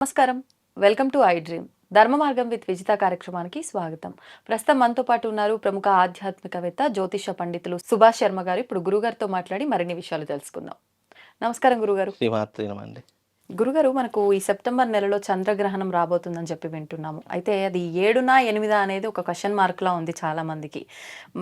నమస్కారం. Welcome to I dream. ధర్మ మార్గం విత్ విజిత కార్యక్రమానికి స్వాగతం. ప్రస్తుతం మనతో పాటు ఉన్నారు ప్రముఖ ఆధ్యాత్మికవేత్త, జ్యోతిష పండితులు సుభాష్ శర్మ గారు. ఇప్పుడు గురుగారితో మాట్లాడి మరిన్ని విషయాలు తెలుసుకుందాం. నమస్కారం గురుగారు. శ్రీమాత్రే నమః అండి. గురుగారు, మనకు ఈ సెప్టెంబర్ నెలలో చంద్రగ్రహణం రాబోతుందని చెప్పి వింటున్నాము. అయితే అది 7నా 8 అనేది ఒక క్వశ్చన్ మార్క్‌లా ఉంది చాలా మందికి.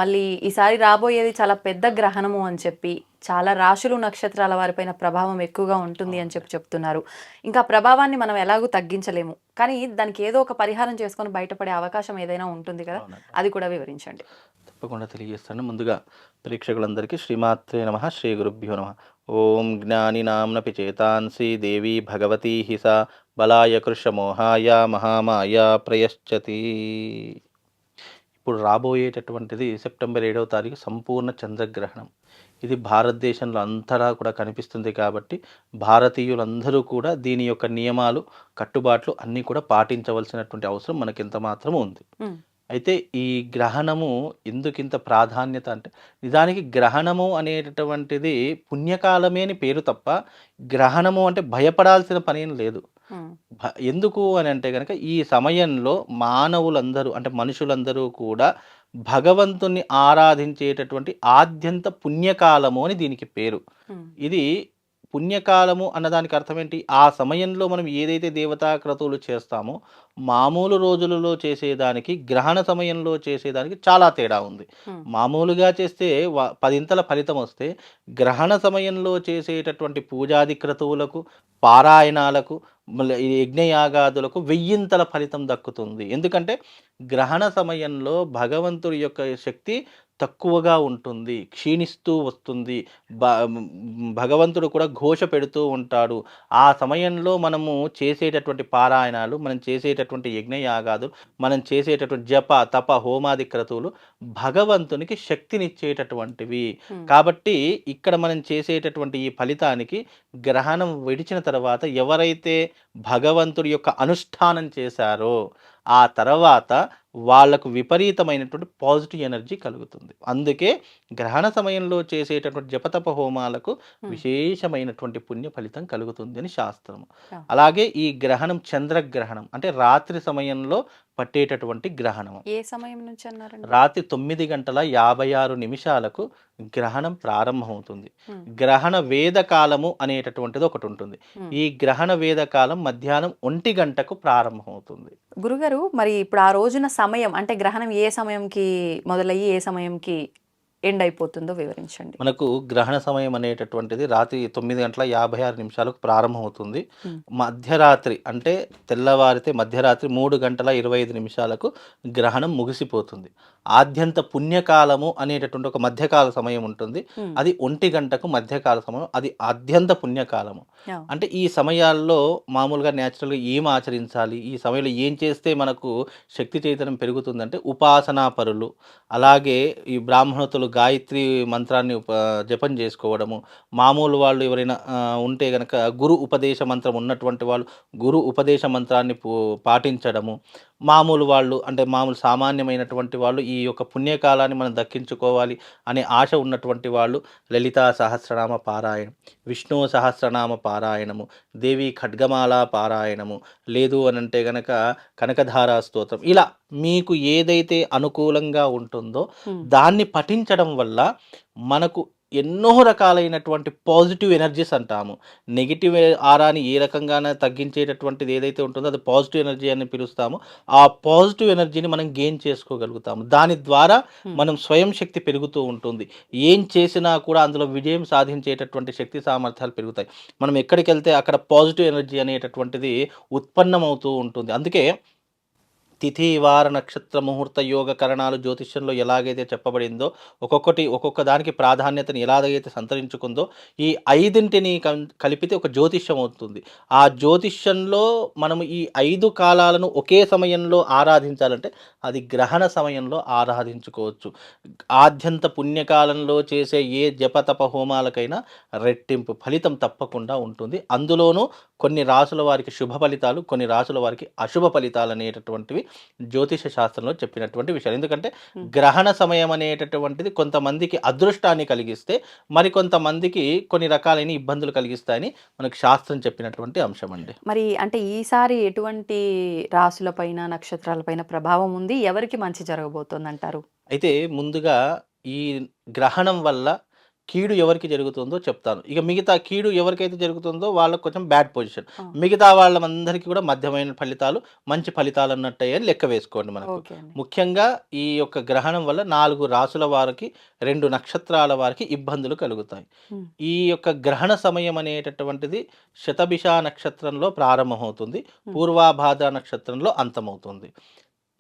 మళ్ళీ ఈసారి రాబోయేది చాలా పెద్ద గ్రహణము అని చెప్పి, చాలా రాశులు, నక్షత్రాల వారిపైన ప్రభావం ఎక్కువగా ఉంటుంది అని చెప్తున్నారు. ఇంకా ప్రభావాన్ని మనం ఎలాగూ తగ్గించలేము. కానీ దానికి ఏదో ఒక పరిహారం చేసుకొని బయటపడే అవకాశం ఏదైనా ఉంటుంది కదా! అవునండి. అది కూడా వివరించండి. తప్పకుండా తెలియజేస్తాను. ముందుగా ప్రేక్షకులందరికీ శ్రీమాత్రే నమః, శ్రీ గురుభ్యో నమః. ఓం జ్ఞానినాంనపి చేతాంసి దేవి భగవతి హి సా బలాయ కృషమోహాయ మహామాయ ప్రయశ్చతి. ఇప్పుడు రాబోయేటటువంటిది సెప్టెంబర్ 7వ తారీఖు సంపూర్ణ చంద్రగ్రహణం. ఇది భారతదేశంలో అంతటా కూడా కనిపిస్తుంది కాబట్టి భారతీయులందరూ కూడా దీని యొక్క నియమాలు, కట్టుబాట్లు అన్నీ కూడా పాటించవలసినటువంటి అవసరం మనకింత మాత్రం ఉంది. హ్మ్. అయితే ఈ గ్రహణము ఎందుకింత ప్రాధాన్యత అంటే, నిజానికి గ్రహణము అనేటటువంటిది పుణ్యకాలమే అని పేరు తప్ప, గ్రహణము అంటే భయపడాల్సిన పనేం లేదు. హ్మ్. ఎందుకు అని అంటే గనక, ఈ సమయంలో మానవులందరూ అంటే మనుషులందరూ కూడా భగవంతుణ్ణి ఆరాధించేటటువంటి ఆద్యంత పుణ్యకాలము అని దీనికి పేరు. హ్మ్. ఇది పుణ్యకాలము అన్నదానికి అర్థం ఏంటి? ఆ సమయంలో మనం ఏదైతే దేవతా క్రతువులు చేస్తామో, మామూలు రోజులలో చేసేదానికి, గ్రహణ సమయంలో చేసేదానికి చాలా తేడా ఉంది. హ్మ్. మామూలుగా చేస్తే పదింతల ఫలితం వస్తే, గ్రహణ సమయంలో చేసేటటువంటి పూజాది క్రతువులకు, పారాయణాలకు, మళ్ళీ ఈ యజ్ఞయాగాదులకు వెయ్యింతల ఫలితం దక్కుతుంది. ఎందుకంటే గ్రహణ సమయంలో భగవంతుడి యొక్క శక్తి తక్కువగా ఉంటుంది, క్షీణిస్తూ వస్తుంది. బ భగవంతుడు కూడా ఘోష పెడుతూ ఉంటాడు. ఆ సమయంలో మనము చేసేటటువంటి పారాయణాలు, మనం చేసేటటువంటి యజ్ఞయాగాదులు, మనం చేసేటటువంటి జప, తప, హోమాది క్రతువులు భగవంతునికి శక్తినిచ్చేటటువంటివి. హ్మ్. కాబట్టి ఇక్కడ మనం చేసేటటువంటి ఈ ఫలితానికి గ్రహణం విడిచిన తర్వాత ఎవరైతే భగవంతుడి యొక్క అనుష్ఠానం చేశారో, ఆ తర్వాత వాళ్ళకు విపరీతమైనటువంటి పాజిటివ్ ఎనర్జీ కలుగుతుంది. అందుకే గ్రహణ సమయంలో చేసేటటువంటి జపతప హోమాలకు విశేషమైనటువంటి పుణ్య ఫలితం కలుగుతుంది అని శాస్త్రము. Yeah. అలాగే ఈ గ్రహణం చంద్రగ్రహణం అంటే రాత్రి సమయంలో పట్టేటటువంటి గ్రహణము. ఏ సమయం నుంచి అన్నారండి? రాత్రి 9:56 గ్రహణం ప్రారంభమవుతుంది. హ్మ్. గ్రహణ వేదకాలము అనేటటువంటిది ఒకటి ఉంటుంది. హ్మ్. ఈ గ్రహణ వేదకాలం మధ్యాహ్నం 1 ప్రారంభమవుతుంది. గురుగారు, మరి ఇప్పుడు ఆ రోజున సమయం అంటే గ్రహణం ఏ సమయంకి మొదలయ్యి ఏ సమయంకి ఎండ్ అయిపోతుందో వివరించండి. మనకు గ్రహణ సమయం అనేటటువంటిది రాత్రి 9:56 ప్రారంభమవుతుంది. హ్మ్. మధ్యరాత్రి అంటే తెల్లవారితే మధ్యరాత్రి 3:25 గ్రహణం ముగిసిపోతుంది. ఆద్యంత పుణ్యకాలము అనేటటువంటి ఒక మధ్యకాల సమయం ఉంటుంది. హ్మ్. అది 1 మధ్యకాల సమయం, అది ఆద్యంత పుణ్యకాలము. Yeah. అంటే ఈ సమయాల్లో మామూలుగా న్యాచురల్గా ఏం ఆచరించాలి, ఈ సమయంలో ఏం చేస్తే మనకు శక్తి చైతన్యం పెరుగుతుందంటే, ఉపాసనా పరులు, అలాగే ఈ బ్రాహ్మణతులు గాయత్రి మంత్రాన్ని జపం చేసుకోవడము, మామూలు వాళ్ళు ఎవరైనా ఉంటే గనక గురు ఉపదేశ మంత్రం ఉన్నటువంటి వాళ్ళు గురు ఉపదేశ మంత్రాన్ని పాటించడము, మామూలు వాళ్ళు అంటే మామూలు సామాన్యమైనటువంటి వాళ్ళు ఈ యొక్క పుణ్యకాలాన్ని మనం దక్కించుకోవాలి అనే ఆశ ఉన్నటువంటి వాళ్ళు లలితా సహస్రనామ పారాయణం, విష్ణు సహస్రనామ పారాయణము, దేవి ఖడ్గమాల పారాయణము, లేదు అని అంటే గనక కనకధారా స్తోత్రం, ఇలా మీకు ఏదైతే అనుకూలంగా ఉంటుందో దాన్ని పఠించడం వల్ల మనకు ఎన్నో రకాలైనటువంటి పాజిటివ్ ఎనర్జీస్ అంటాము. నెగిటివ్ ఆరాని ఏ రకంగానే తగ్గించేటటువంటిది ఏదైతే ఉంటుందో అది పాజిటివ్ ఎనర్జీ అని పిలుస్తాము. ఆ పాజిటివ్ ఎనర్జీని మనం గెయిన్ చేసుకోగలుగుతాము. దాని ద్వారా మనం స్వయం శక్తి పెరుగుతూ ఉంటుంది. ఏం చేసినా కూడా అందులో విజయం సాధించేటటువంటి శక్తి సామర్థ్యాలు పెరుగుతాయి. మనం ఎక్కడికి వెళ్తే అక్కడ పాజిటివ్ ఎనర్జీ అనేటటువంటిది ఉత్పన్నమవుతూ ఉంటుంది. అందుకే తిథి, వార, నక్షత్ర, ముహూర్త, యోగ కరణాలు జ్యోతిష్యంలో ఎలాగైతే చెప్పబడిందో, ఒక్కొక్క దానికి ప్రాధాన్యతను ఎలాగైతే సంతరించుకుందో, ఈ 5ంటిని కలిపితే ఒక జ్యోతిష్యం అవుతుంది. ఆ జ్యోతిష్యంలో మనము ఈ 5 కాలాలను ఒకే సమయంలో ఆరాధించాలంటే అది గ్రహణ సమయంలో ఆరాధించుకోవచ్చు. ఆద్యంత పుణ్యకాలంలో చేసే ఏ జపతప హోమాలకైనా రెట్టింపు ఫలితం తప్పకుండా ఉంటుంది. అందులోనూ కొన్ని రాసుల వారికి శుభ ఫలితాలు, కొన్ని రాసుల వారికి అశుభ ఫలితాలు అనేటటువంటివి జ్యోతిష శాస్త్రంలో చెప్పినటువంటి విషయాలు. ఎందుకంటే గ్రహణ సమయం అనేటటువంటిది కొంతమందికి అదృష్టాన్ని కలిగిస్తే మరికొంతమందికి కొన్ని రకాలైన ఇబ్బందులు కలిగిస్తాయని మనకు శాస్త్రం చెప్పినటువంటి అంశం అండి. మరి అంటే ఈసారి ఎటువంటి రాశులపైన, నక్షత్రాలపైన ప్రభావం ఉంది? ఎవరికి మంచి జరగబోతోందంటారు? అయితే ముందుగా ఈ గ్రహణం వల్ల కీడు ఎవరికి జరుగుతుందో చెప్తాను. ఇక మిగతా కీడు ఎవరికైతే జరుగుతుందో వాళ్ళకి కొంచెం బ్యాడ్ పొజిషన్. ఆ! మిగతా వాళ్ళందరికీ కూడా మధ్యమైన ఫలితాలు, మంచి ఫలితాలు అన్నట్టయ్యే అని లెక్క వేసుకోండి మనకు. ఓకే అండి. ముఖ్యంగా ఈ యొక్క గ్రహణం వల్ల 4 రాసుల వారికి, 2 నక్షత్రాల వారికి ఇబ్బందులు కలుగుతాయి. హ్మ్. ఈ యొక్క గ్రహణ సమయం అనేటటువంటిది శతభిష నక్షత్రంలో ప్రారంభమవుతుంది. హ్మ్. పూర్వాభాద్ర నక్షత్రంలో అంతమవుతుంది.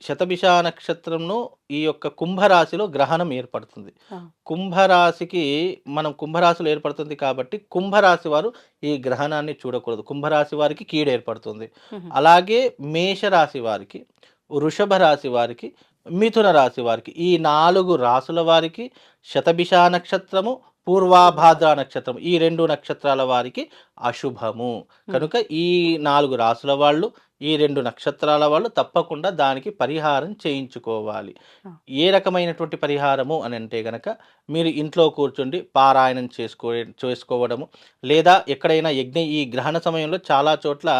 శతభిష నక్షత్రంను ఈ యొక్క కుంభరాశిలో గ్రహణం ఏర్పడుతుంది. ఆ! కుంభరాశికి కుంభరాశిలో ఏర్పడుతుంది కాబట్టి కుంభరాశి వారు ఈ గ్రహణాన్ని చూడకూడదు. కుంభరాశి వారికి కీడు ఏర్పడుతుంది. హుహు. అలాగే మేషరాశి వారికి, వృషభ రాశి వారికి, మిథున రాశి వారికి ఈ 4 రాసుల వారికి శతభిష నక్షత్రము, పూర్వాభాద్ర నక్షత్రం ఈ 2 నక్షత్రాల వారికి అశుభము. కనుక ఈ 4 రాసుల వాళ్ళు, ఈ 2 నక్షత్రాల వాళ్ళు తప్పకుండా దానికి పరిహారం చేయించుకోవాలి. ఆ! ఏ రకమైనటువంటి పరిహారము అని అంటే గనక మీరు ఇంట్లో కూర్చుండి పారాయణం చేసుకోవడము, లేదా ఎక్కడైనా ఈ గ్రహణ సమయంలో చాలా చోట్ల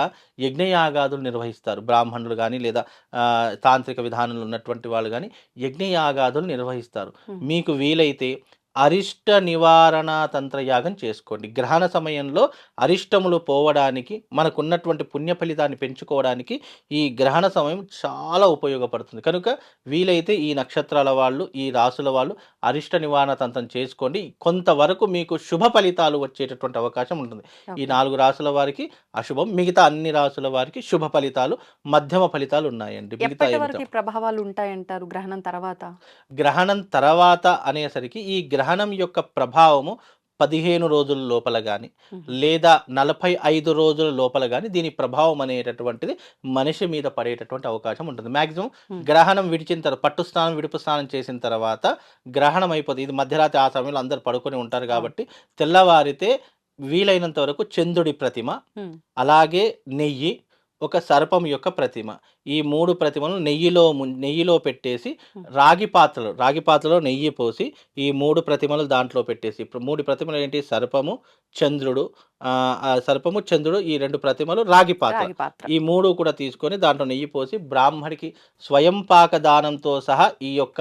యజ్ఞయాగాదులు నిర్వహిస్తారు. బ్రాహ్మణులు గాని లేదా తాంత్రిక విధానంలో ఉన్నటువంటి వాళ్ళు గాని యజ్ఞయాగాదులు నిర్వహిస్తారు. హ్మ్. మీకు వీలైతే అరిష్ట నివారణ తంత్రయాగం చేసుకోండి. గ్రహణ సమయంలో అరిష్టములు పోవడానికి, మనకున్నటువంటి పుణ్య ఫలితాన్ని పెంచుకోవడానికి ఈ గ్రహణ సమయం చాలా ఉపయోగపడుతుంది. కనుక వీలైతే ఈ నక్షత్రాల వాళ్ళు, ఈ రాసుల వాళ్ళు అరిష్ట నివారణ తంత్రం చేసుకోండి. కొంతవరకు మీకు శుభ ఫలితాలు వచ్చేటటువంటి అవకాశం ఉంటుంది. ఈ ఓకే. 4 రాసుల వారికి అశుభం, మిగతా అన్ని రాసుల వారికి శుభ ఫలితాలు, మధ్యమ ఫలితాలు ఉన్నాయండి. మిగతా ఎప్పటి ఏమిటో వరకు ఈ ప్రభావాలు ఉంటాయంటారు గ్రహణం తర్వాత? గ్రహణం తర్వాత అనేసరికి ఈ గ్రహణం యొక్క ప్రభావము 15 రోజుల లోపల గాని, హుహు. లేదా 45 రోజుల లోపల గాని దీని ప్రభావం అనేటటువంటిది మనిషి మీద పడేటటువంటి అవకాశం ఉంటుంది. మాక్సిమం హ్మ్. గ్రహణం విడిచిన తర్వాత పట్టు స్నానం, విడుపు స్నానం చేసిన తర్వాత గ్రహణం అయిపోతుంది. ఇది మధ్యరాత్రి ఆ సమయంలో అందరూ పడుకొని ఉంటారు అవును. కాబట్టి తెల్లవారితే వీలైనంత వరకు చంద్రుడి ప్రతిమ, హ్మ్. అలాగే నెయ్యి, ఒక సర్పం యొక్క ప్రతిమ, ఈ 3 ప్రతిమలను నెయ్యిలో పెట్టేసి హ్మ్. రాగి పాత్రలో నెయ్యి పోసి ఈ 3 ప్రతిమలు దాంట్లో పెట్టేసి, ఇప్పుడు 3 ప్రతిమలు ఏంటి, సర్పము, చంద్రుడు, సర్పము, చంద్రుడు, ఈ 2 ప్రతిమలు రాగి పాత్ర, రాగి పాత్ర. ఈ 3 కూడా తీసుకొని దాంట్లో నెయ్యి పోసి బ్రాహ్మడికి స్వయం పాక దానంతో సహా ఈ యొక్క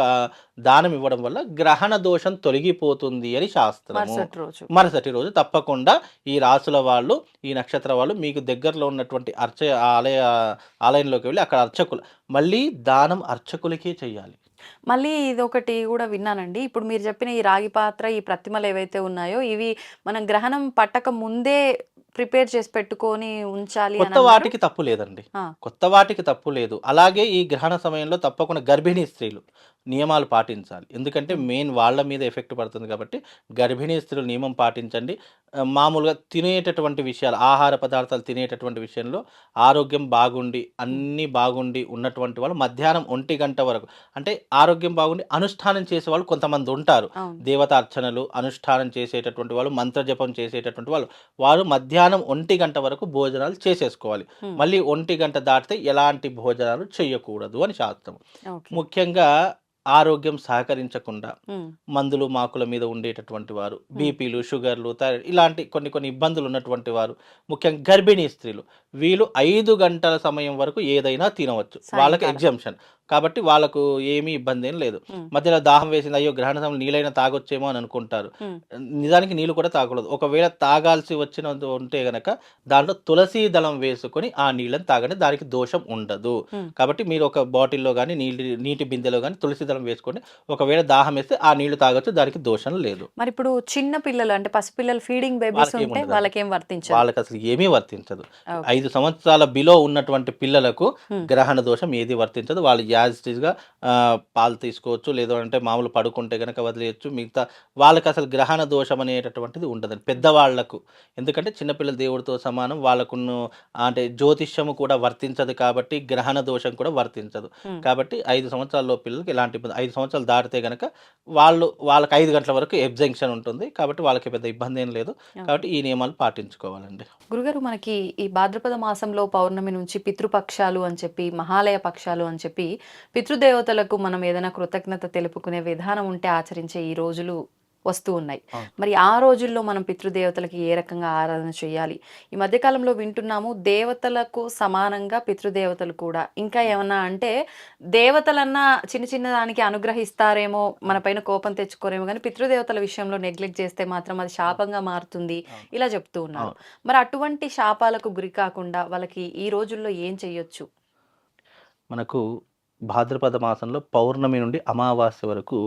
దానం ఇవ్వడం వల్ల గ్రహణ దోషం తొలగిపోతుంది అని శాస్త్రము. మరుసటి రోజు. మరుసటి రోజు తప్పకుండా ఈ రాసుల వాళ్ళు, ఈ నక్షత్ర వాళ్ళు మీకు దగ్గరలో ఉన్నటువంటి ఆలయంలోకి వెళ్ళి అక్కడ మళ్ళీ దానం అర్చకులకే చేయాలి. మళ్ళీ ఇదొకటి గూడా విన్నానండి. ఇప్పుడు మీరు చెప్పిన ఈ రాగి పాత్ర, ఈ ప్రతిమలేవైతే ఉన్నాయో, ఇవి మనం గ్రహణం పట్టక ముందే ప్రిపేర్ చేసి పెట్టుకొని ఉంచాలి కొత్త అనన్నారు. వాటికి తప్పు లేదండి. ఆ! కొత్త వాటికి తప్పు లేదు. అలాగే ఈ గ్రహణ సమయంలో తప్పకుండా గర్భిణీ స్త్రీలు నియమాలు పాటించాలి. ఎందుకంటే హ్మ్. మెయిన్ వాళ్ళ మీద ఎఫెక్ట్ పడుతుంది కాబట్టి గర్భిణీ స్త్రీలు నియమం పాటించండి. మామూలుగా తినేటటువంటి విషయాలు, ఆహార పదార్థాలు తినేటటువంటి విషయంలో ఆరోగ్యం బాగుండి, హ్మ్. అన్నీ బాగుండి ఉన్నటువంటి వాళ్ళు మధ్యాహ్నం 1 గంట వరకు, అంటే ఆరోగ్యం బాగుండి అనుష్ఠానం చేసేవాళ్ళు కొంతమంది ఉంటారు. అవును. దేవతార్చనలు, అనుష్ఠానం చేసేటటువంటి వాళ్ళు, మంత్రజపం చేసేటటువంటి వారు మధ్యాహ్నం 1 గంట వరకు భోజనాలు చేసేసుకోవాలి. హ్మ్. మళ్ళీ 1 గంట దాటితే ఎలాంటి భోజనాలు చేయకూడదు అని శాస్త్రం. ఓకే. ముఖ్యంగా ఆరోగ్యం సహకరించకుండా హ్మ్. మందులు, మాకుల మీద ఉండేటటువంటి వారు, హ్మ్. బీపీలు, షుగర్లు, థైరాయిడ్ ఇలాంటి కొన్ని ఇబ్బందులు ఉన్నటువంటి వారు, ముఖ్యంగా గర్భిణీ స్త్రీలు, వీళ్ళు 5 గంటల సమయం వరకు ఏదైనా తినవచ్చు. వాళ్ళకి సాయంకాలం. ఎగ్జామ్షన్ కాబట్టి వాళ్ళకు ఏమీ ఇబ్బంది ఏం లేదు. హ్మ్. మధ్యలో దాహం వేసింది, అయ్యో గ్రహణ సమయంలో నీళ్ళైనా తాగొచ్చేమో అని అనుకుంటారు. హ్మ్. నిజానికి నీళ్ళు కూడా తాగకూడదు. ఒకవేళ తాగాల్సి ఉంటే గనక దాంట్లో తులసీ దళం వేసుకొని ఆ నీళ్ళని తాగండి. దానికి దోషం ఉండదు. హ్మ్. కాబట్టి మీరు ఒక బాటిల్‌లో గాని, నీటి బిందెలో గాని తులసి దళం వేసుకోండి. ఒకవేళ దాహం వేస్తే ఆ నీళ్లు తాగొచ్చు. దానికి దోషం లేదు. మరిప్పుడు చిన్న పిల్లలు అంటే పసిపిల్లలు ఫీడింగ్ బేబీస్ ఉంటే వాళ్ళకేముండదండి. వాళ్ళకేం వర్తించదు. వాళ్ళకసలు ఏమీ వర్తించదు. ఓకే. 5 సంవత్సరాల బిలో ఉన్నటువంటి పిల్లలకు హ్మ్. గ్రహణ దోషం ఏది వర్తించదు. వాళ్ళు యాజ్ ఇట్ ఈస్‌గా పాలు తీసుకోవచ్చు. లేదు అంటే మామూలు పడుకుంటే గనక వదిలేయొచ్చు. మిగతా వాళ్ళకి అసలు గ్రహణ దోషం అనేటటువంటిది ఉండదండి. పెద్దవాళ్ళకు. ఎందుకంటే చిన్నపిల్లలు దేవుడితో సమానం. వాళ్ళకును అంటే జ్యోతిష్యము కూడా వర్తించదు కాబట్టి గ్రహణ దోషం కూడా వర్తించదు. హ్మ్. కాబట్టి 5 సంవత్సరాలలోపు పిల్లలకి ఎలాంటి ఇబ్బంది 5 సంవత్సరాలు దాటితే గనక వాళ్ళకి 5 గంటల వరకు ఎగ్జంక్షన్ ఉంటుంది. కాబట్టి వాళ్ళకి పెద్ద ఇబ్బందేం లేదు. కాబట్టి ఈ నియమాలు పాటించుకోవాలండి. గురుగారు మనకి ఈ భాద్రపద మాసంలో పౌర్ణమి నుంచి పితృపక్షాలు అని చెప్పి, మహాలయ పక్షాలు అని చెప్పి, పితృదేవతలకు మనం ఏదైనా కృతజ్ఞత తెలుపుకునే విధానం ఉంటే ఆచరించే ఈ రోజులు వస్తూ ఉన్నాయి. అవును. మరి ఆ రోజుల్లో మనం పితృదేవతలకి ఏ రకంగా ఆరాధన చేయాలి? ఈ మధ్య కాలంలో వింటున్నాము దేవతలకు సమానంగా పితృదేవతలు కూడా. ఇంకా ఏమన్నా అంటే దేవతలన్నా చిన్న చిన్న దానికి అనుగ్రహిస్తారేమో, మన పైన కోపం తెచ్చుకోరేమో గానీ పితృదేవతల విషయంలో నెగ్లెక్ట్ చేస్తే మాత్రం అది శాపంగా మారుతుంది. అవును. ఇలా చెప్తూ ఉన్నారు. అవును. మరి అటువంటి శాపాలకు గురి కాకుండా వాళ్ళకి ఈ రోజుల్లో ఏం చెయ్యొచ్చు? మనకు భాద్రపద మాసంలో పౌర్ణమి నుండి అమావాస్య వరకు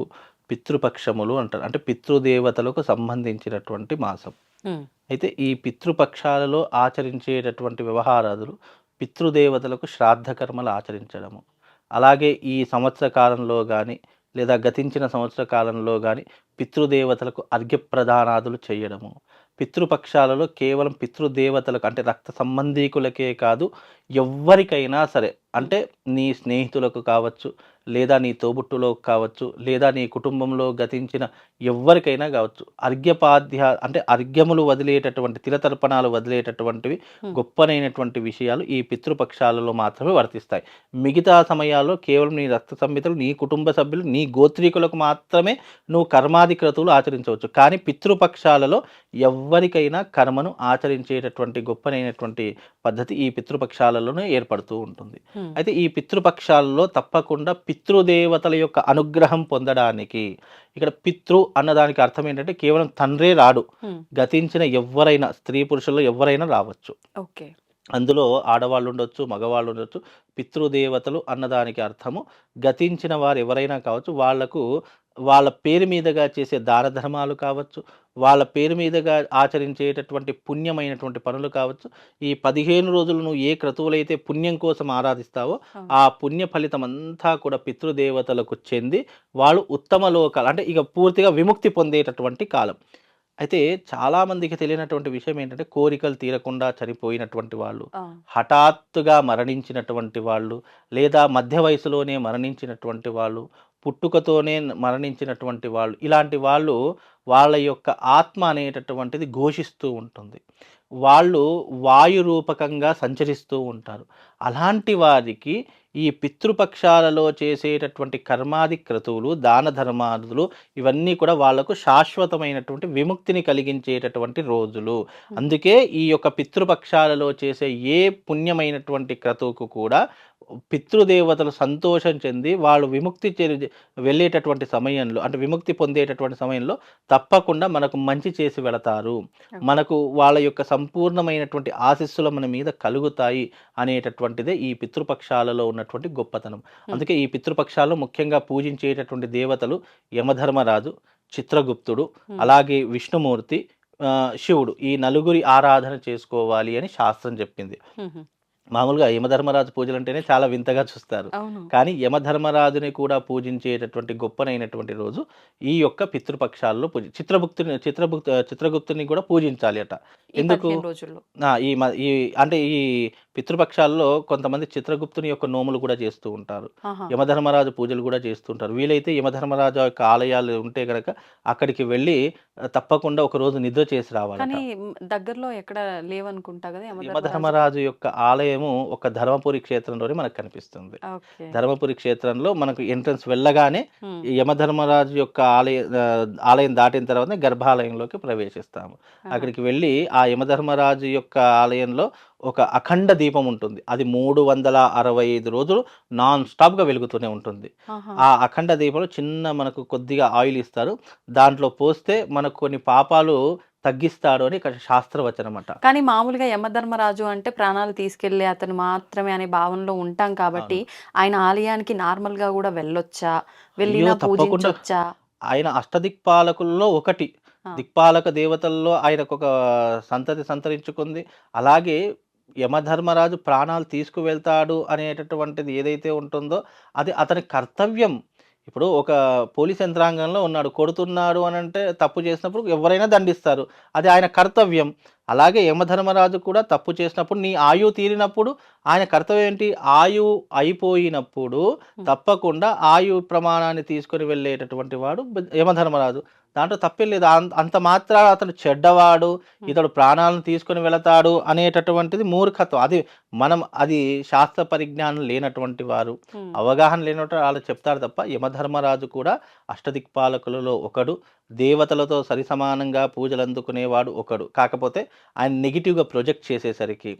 పితృపక్షములు అంటారు. అంటే పితృదేవతలకు సంబంధించినటువంటి మాసం. హ్మ్. అయితే ఈ పితృపక్షాలలో ఆచరించేటటువంటి వ్యవహారాదులు పితృదేవతలకు శ్రాద్ధ కర్మలు ఆచరించడము. అలాగే ఈ సంవత్సర కాలంలో గాని, లేదా గతించిన సంవత్సర కాలంలో గాని పితృదేవతలకు అర్ఘ్యప్రదానాదులు చేయడము. పితృపక్షాలలో కేవలం పితృదేవతలకు అంటే రక్త సంబంధీకులకే కాదు, ఎవ్వరికైనా సరే అంటే నీ స్నేహితులకు కావచ్చు, లేదా నీ తోబుట్టువులకు కావచ్చు, లేదా నీ కుటుంబంలో గతించిన ఎవ్వరికైనా కావచ్చు. అంటే అర్ఘ్యములు వదిలేటటువంటి తిలతర్పణాలు వదిలేటటువంటివి హ్మ్. గొప్పనైనటువంటి విషయాలు ఈ పితృపక్షాలలో మాత్రమే వర్తిస్తాయి. మిగతా సమయాల్లో కేవలం నీ రక్త సంబితులు, నీ కుటుంబ సభ్యులు, నీ గోత్రీకులకు మాత్రమే నువ్వు కర్మాది క్రతువులు ఆచరించవచ్చు. కానీ పితృపక్షాలలో ఎవ్వరికైనా కర్మను ఆచరించేటటువంటి గొప్పనైనటువంటి పద్ధతి ఈ పితృపక్షాలలోనే ఏర్పడుతూ ఉంటుంది. హ్మ్. అయితే ఈ పితృపక్షాలలో తప్పకుండా పితృదేవతల యొక్క అనుగ్రహం పొందడానికి ఇక్కడ పితృ అన్నదానికి అర్థం ఏంటంటే కేవలం తండ్రే రాడు. హ్మ్. గతించిన ఎవ్వరైనా స్త్రీ పురుషుల్లో ఎవ్వరైనా రావచ్చు. ఓకే. అందులో ఆడవాళ్ళు ఉండొచ్చు, మగవాళ్ళు ఉండొచ్చు. పితృదేవతలు అన్నదానికి అర్థము గతించిన వారు ఎవరైనా కావచ్చు. వాళ్ళ పేరు మీదుగా చేసే దాన ధర్మాలు కావచ్చు, వాళ్ళ పేరు మీదుగా ఆచరించేటటువంటి పుణ్యమైనటువంటి పనులు కావచ్చు. ఈ 15 రోజులు నువ్వు ఏ క్రతువులైతే పుణ్యం కోసం ఆరాధిస్తావో, అవును. ఆ పుణ్య ఫలితమంతా కూడా పితృదేవతలకు చెంది వాళ్ళు ఉత్తమ లోకాలు అంటే ఇక పూర్తిగా విముక్తి పొందేటటువంటి కాలం. అయితే చాలామందికి తెలియనటువంటి విషయం ఏంటంటే కోరికలు తీరకుండా చనిపోయినటువంటి వాళ్ళు, ఆ! హఠాత్తుగా మరణించినటువంటి వాళ్ళు, లేదా మధ్య వయసులోనే మరణించినటువంటి వాళ్ళు, పుట్టుకతోనే మరణించినటువంటి వాళ్ళు, ఇలాంటి వాళ్ళు వాళ్ళ యొక్క ఆత్మ అనేటటువంటిది ఘోషిస్తూ ఉంటుంది. వాళ్ళు వాయు రూపకంగా సంచరిస్తూ ఉంటారు. అలాంటి వారికి ఈ పితృపక్షాలలో చేసేటటువంటి కర్మాది క్రతువులు, దాన ధర్మాదులు ఇవన్నీ కూడా వాళ్ళకు శాశ్వతమైనటువంటి విముక్తిని కలిగించేటటువంటి రోజులు. హ్మ్. అందుకే ఈ యొక్క పితృపక్షాలలో చేసే ఏ పుణ్యమైనటువంటి క్రతువుకు కూడా పితృదేవతలు సంతోషం చెంది వాళ్ళు వెళ్ళేటటువంటి సమయంలో అంటే విముక్తి పొందేటటువంటి సమయంలో తప్పకుండా మనకు మంచి చేసి వెళతారు. ఓకే. మనకు వాళ్ళ యొక్క సంపూర్ణమైనటువంటి ఆశీస్సులు మన మీద కలుగుతాయి అనేటటువంటిదే ఈ పితృపక్షాలలో ఉన్నటువంటి గొప్పతనం. హ్మ్. అందుకే ఈ పితృపక్షాల్లో ముఖ్యంగా పూజించేటటువంటి దేవతలు యమధర్మరాజు, చిత్రగుప్తుడు, హ్మ్. అలాగే విష్ణుమూర్తి, శివుడు. ఈ నలుగురి ఆరాధన చేసుకోవాలి అని శాస్త్రం చెప్పింది. హుహు. మామూలుగా యమధర్మరాజు పూజలంటేనే చాలా వింతగా చూస్తారు. అవును. కానీ యమధర్మరాజుని కూడా పూజించేటటువంటి గొప్పనైనటువంటి రోజు ఈ యొక్క పితృపక్షాల్లో చిత్రగుప్తుని కూడా పూజించాలి అట. ఈ ఎందుకు? 15 రోజుల్లో. ఆ! ఈ అంటే ఈ పితృపక్షాల్లో కొంతమంది చిత్రగుప్తుని యొక్క నోములు కూడా చేస్తూ ఉంటారు. ఆహా! యమధర్మరాజు పూజలు కూడా చేస్తుంటారు. వీలైతే యమధర్మరాజు యొక్క ఆలయాలు ఉంటే గనక అక్కడికి వెళ్ళి తప్పకుండా ఒక రోజు నిద్ర చేసి రావాలట. కానీ దగ్గరలో ఎక్కడ లేవనుకుంటా గదా! యమధర్మరాజు. యమధర్మరాజు యొక్క ఆలయము ఒక ధర్మపురి క్షేత్రంలోనే మనకు కనిపిస్తుంది. ఓకే. ధర్మపురి క్షేత్రంలో మనకు ఎంట్రన్స్ వెళ్ళగానే హ్మ్. ఈ యమధర్మరాజు యొక్క ఆలయం దాటిన తర్వాతనే గర్భాలయంలోకి ప్రవేశిస్తాము. ఆహా! అక్కడికి వెళ్ళి ఆ యమధర్మరాజు యొక్క ఆలయంలో ఒక అఖండ దీపం ఉంటుంది. అది 365 రోజులు నాన్ స్టాప్‌గా వెలుగుతూనే ఉంటుంది. ఆహా! ఆ అఖండ దీపంలో చిన్న మనకు కొద్దిగా ఆయిల్ ఇస్తారు. దాంట్లో పోస్తే మనకు కొన్ని పాపాలు తగ్గిస్తాడు అని ఇక్కడ శాస్త్రవచనమట. కానీ మామూలుగా యమధర్మరాజు అంటే ప్రాణాలు తీసుకెళ్ళే అతను మాత్రమే అనే భావనలో ఉంటాం కాబట్టి, అవును. ఆయన ఆలయానికి నార్మల్‌గా గూడా వెళ్ళొచ్చా? అయ్యో! వెళ్ళినా తప్పకుండా. పూజించొచ్చా? ఆయన అష్టదిక్పాలకుల్లో ఒకటి. ఆ! దిక్పాలక దేవతల్లో ఆయనకొక సంతతి సంతరించుకుంది. అలాగే యమధర్మరాజు ప్రాణాలు తీసుకువెళ్తాడు అనేటటువంటిది ఏదైతే ఉంటుందో అది అతని కర్తవ్యం. ఇప్పుడు ఒక పోలీస్ యంత్రాంగంలో ఉన్నాడు, కొడుతున్నాడు అనంటే తప్పు చేసినప్పుడు ఎవరైనా దండిస్తారు. అది ఆయన కర్తవ్యం. అలాగే యమధర్మరాజు కూడా తప్పు చేసినప్పుడు నీ ఆయువు తీరినప్పుడు ఆయన కర్తవ్యం ఏంటి? ఆయువు అయిపోయినప్పుడు తప్పకుండా ఆయువు ప్రమాణాన్ని తీసుకొని వెళ్ళేటటువంటి వాడు యమధర్మరాజు. దాంట్లో తప్పేం లేదు. అంత మాత్రాన అతను చెడ్డవాడు, ఇతడు ప్రాణాలను తీసుకొని వెళతాడు అనేటటువంటిది మూర్ఖత్వం. అది శాస్త్ర పరిజ్ఞానం లేనటువంటి వారు, అవగాహన లేనటువంటి వాళ్ళు చెప్తారు తప్ప, యమధర్మరాజు కూడా అష్టదిక్పాలకులలో ఒకడు, దేవతలతో సరిసమానంగా పూజలు అందుకునేవాడు ఒకడు. కాకపోతే ఆయన నెగిటివ్గా ప్రొజెక్ట్ చేసేసరికి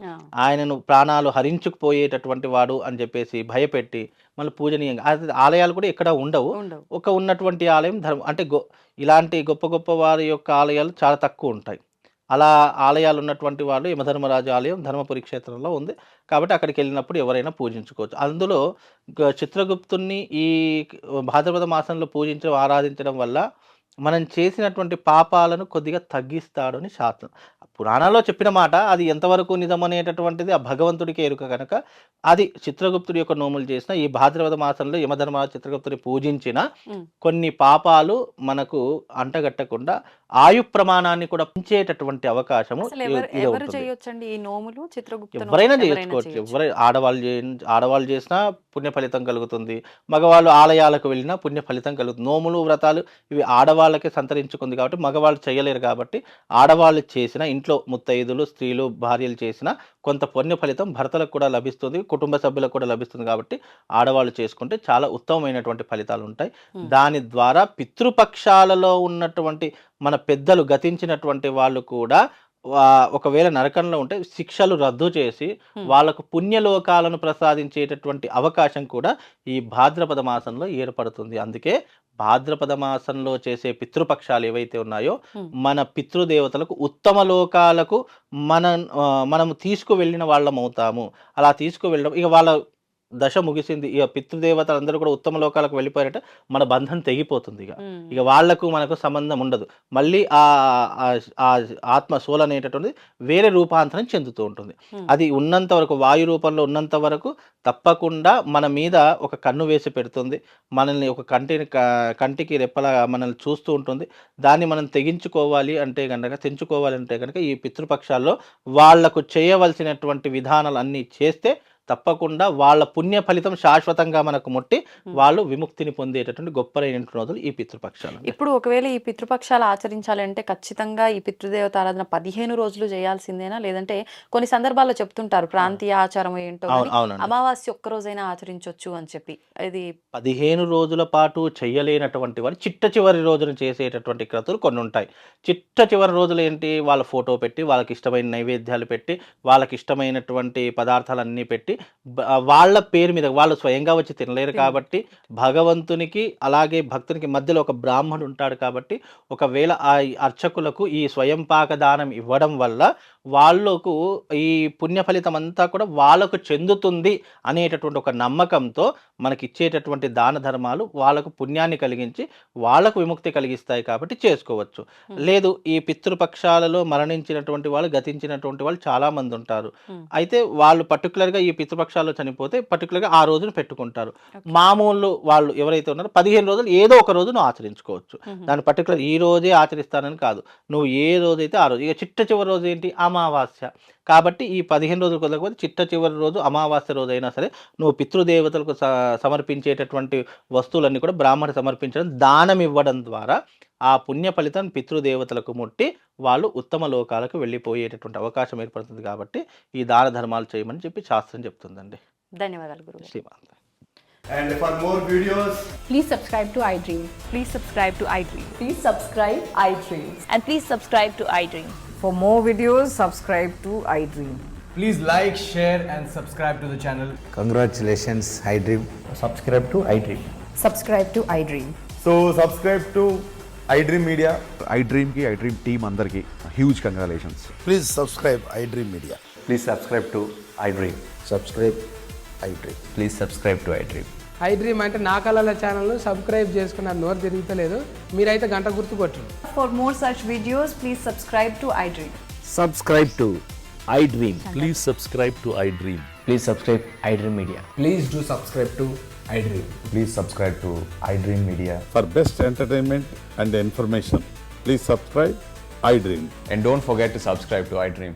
ఆయనను ప్రాణాలు హరించుకుపోయేటటువంటి వాడు అని చెప్పేసి భయపెట్టి మళ్ళీ పూజనీయంగా ఆలయాలు కూడా ఎక్కడ ఉండవు. ఒక ఉన్నటువంటి ఆలయం అంటే ఇలాంటి గొప్ప గొప్ప వారి యొక్క ఆలయాలు చాలా తక్కువ ఉంటాయి. అలా ఆలయాలు ఉన్నటువంటి వాళ్ళు యమధర్మరాజు ఆలయం ధర్మపురి క్షేత్రంలో ఉంది. కాబట్టి అక్కడికి వెళ్ళినప్పుడు ఎవరైనా పూజించుకోవచ్చు. అందులో చిత్రగుప్తుని ఈ భాద్రపద మాసంలో పూజించడం, ఆరాధించడం వల్ల మనం చేసినటువంటి పాపాలను కొద్దిగా తగ్గిస్తాడు అని శాస్త్రం. పురాణాల్లో చెప్పిన మాట, అది ఎంతవరకు నిజమనేటటువంటిది ఆ భగవంతుడికి ఎరుక కనుక, అది చిత్రగుప్తుడి యొక్క నోములు చేసిన ఈ భాద్రపద మాసంలో యమధర్మరాజు చిత్రగుప్తుని పూజించిన కొన్ని పాపాలు మనకు అంటగట్టకుండా ఆయు ప్రమాణాన్ని కూడా పెంచేటటువంటి అవకాశము ఎవరైనా చేసుకోవచ్చు. ఆడవాళ్ళు చేసినా పుణ్య ఫలితం కలుగుతుంది, మగవాళ్ళు ఆలయాలకు వెళ్ళినా పుణ్య ఫలితం కలుగుతుంది. నోములు వ్రతాలు ఇవి ఆడవాళ్ళకే సంతరించుకుంది కాబట్టి మగవాళ్ళు చేయలేరు. కాబట్టి ఆడవాళ్ళు చేసిన, ఇంట్లో ముత్తైదులు స్త్రీలు భార్యలు చేసిన కొంత పుణ్య ఫలితం భర్తలకు కూడా లభిస్తుంది, కుటుంబ సభ్యులకు కూడా లభిస్తుంది. కాబట్టి ఆడవాళ్ళు చేసుకుంటే చాలా ఉత్తమమైనటువంటి ఫలితాలు ఉంటాయి. దాని ద్వారా పితృపక్షాలలో ఉన్నటువంటి మన పెద్దలు గతించినటువంటి వాళ్ళు కూడా ఒకవేళ నరకంలో ఉంటే శిక్షలు రద్దు చేసి వాళ్ళకు పుణ్యలోకాలను ప్రసాదించేటటువంటి అవకాశం కూడా ఈ భాద్రపద మాసంలో ఏర్పడుతుంది. అందుకే భాద్రపద మాసంలో చేసే పితృపక్షాలు ఏవైతే ఉన్నాయో మన పితృదేవతలకు ఉత్తమ లోకాలకు మనం తీసుకువెళ్ళిన వాళ్ళం అవుతాము. అలా తీసుకువెళ్ళడం, ఇక వాళ్ళ దశ ముగిసింది, ఇక పితృదేవతలు అందరూ కూడా ఉత్తమ లోకాలకు వెళ్ళిపోయారంటే మన బంధం తెగిపోతుంది. ఇక వాళ్లకు మనకు సంబంధం ఉండదు. మళ్ళీ ఆ ఆత్మ సోల్ అనేటటువంటిది వేరే రూపాంతరం చెందుతూ ఉంటుంది. అది ఉన్నంత వరకు, వాయు రూపంలో ఉన్నంత వరకు తప్పకుండా మన మీద ఒక కన్ను వేసి పెడుతుంది, మనల్ని ఒక కంటికి రెప్పలా మనల్ని చూస్తూ ఉంటుంది. దాన్ని మనం తెంచుకోవాలి అంటే కనుక ఈ పితృపక్షాల్లో వాళ్లకు చేయవలసినటువంటి విధానాలు అన్నీ చేస్తే తప్పకుండా వాళ్ళ పుణ్య ఫలితం శాశ్వతంగా మనకు ముట్టి వాళ్ళు విముక్తిని పొందేటటువంటి గొప్పైన రోజులు ఈ పితృపక్షాలు. ఇప్పుడు ఒకవేళ ఈ పితృపక్షాలు ఆచరించాలంటే ఖచ్చితంగా ఈ పితృదేవత ఆరాధన 15 రోజులు చేయాల్సిందేనా, లేదంటే కొన్ని సందర్భాల్లో చెప్తుంటారు ప్రాంతీయ ఆచారం ఏంటో అమావాస్య ఒక్క రోజైనా ఆచరించవచ్చు అని చెప్పి, ఇది 15 రోజుల పాటు చేయలేనటువంటి వారు చిట్ట చివరి రోజున చేసేటటువంటి క్రతువులు కొన్ని ఉంటాయి. చిట్ట చివరి రోజులు ఏంటి, వాళ్ళ ఫోటో పెట్టి, వాళ్ళకి ఇష్టమైన నైవేద్యాలు పెట్టి, వాళ్ళకి ఇష్టమైనటువంటి పదార్థాలన్నీ పెట్టి, వాళ్ళ పేరు మీద వాళ్ళు స్వయంగా వచ్చి తినలేరు కాబట్టి భగవంతునికి అలాగే భక్తునికి మధ్యలో ఒక బ్రాహ్మణుడు ఉంటాడు. కాబట్టి ఒకవేళ ఆ అర్చకులకు ఈ స్వయం పాక దానం ఇవ్వడం వల్ల వాళ్ళకు ఈ పుణ్య ఫలితం అంతా కూడా వాళ్ళకు చెందుతుంది అనేటటువంటి ఒక నమ్మకంతో మనకి ఇచ్చేటటువంటి దాన ధర్మాలు వాళ్ళకు పుణ్యాన్ని కలిగించి వాళ్ళకు విముక్తి కలిగిస్తాయి. కాబట్టి చేసుకోవచ్చు. లేదు, ఈ పితృపక్షాలలో మరణించినటువంటి వాళ్ళు, గతించినటువంటి వాళ్ళు చాలా మంది ఉంటారు. అయితే వాళ్ళు పర్టికులర్గా ఈ పితృపక్షాల్లో చనిపోతే పర్టికులర్గా ఆ రోజును పెట్టుకుంటారు. మామూలు వాళ్ళు ఎవరైతే ఉన్నారో 15 రోజులు ఏదో ఒక రోజు నువ్వు ఆచరించుకోవచ్చు. దాని పర్టికులర్ ఈ రోజే ఆచరిస్తానని కాదు, నువ్వు ఏ రోజైతే ఆ రోజు. ఇక చిట్ట చివరి రోజు ఏంటి, అమావాస్య. కాబట్టి ఈ 15 రోజులు కుదరకపోతే చిట్ట చివరి రోజు అమావాస్య రోజు అయినా సరే నువ్వు పితృదేవతలకు సమర్పించేటటువంటి వస్తువులన్నీ కూడా బ్రాహ్మణ సమర్పించడం, దానం ఇవ్వడం ద్వారా ఆ పుణ్య ఫలితం పితృదేవతలకు ముట్టి వాళ్ళు ఉత్తమ లోకాలకు వెళ్ళిపోయేటటువంటి అవకాశం ఏర్పడుతుంది. కాబట్టి ఈ దాన ధర్మాలు చేయమని చెప్పి శాస్త్రం చెప్తుందండి. ధన్యవాదాలు గురువు. Shriman. And for more videos, please subscribe to iDream. Please subscribe to iDream. Please subscribe iDream. And please subscribe to iDream. For more videos, subscribe to iDream. please like, share and subscribe to the channel. Congratulations, iDream. Subscribe to iDream. Subscribe to iDream. So subscribe to iDream Media. iDream ki iDream team andarki huge congratulations. Please subscribe iDream Media. Please subscribe to iDream. Subscribe iDream. Please subscribe to iDream. iDream అంటే నా కళల ఛానల్ను subscribe చేసుకున్నారు, నోరు తిరుగుతలేదు, మీరైతే గంట గుర్తు కొట్టండి. For more such videos, please subscribe to iDream. Subscribe to iDream. Please subscribe to iDream. Please subscribe iDream Media. Please do subscribe to iDream. Please subscribe to iDream Media. For best entertainment and information, please subscribe iDream. And don't forget to subscribe to iDream.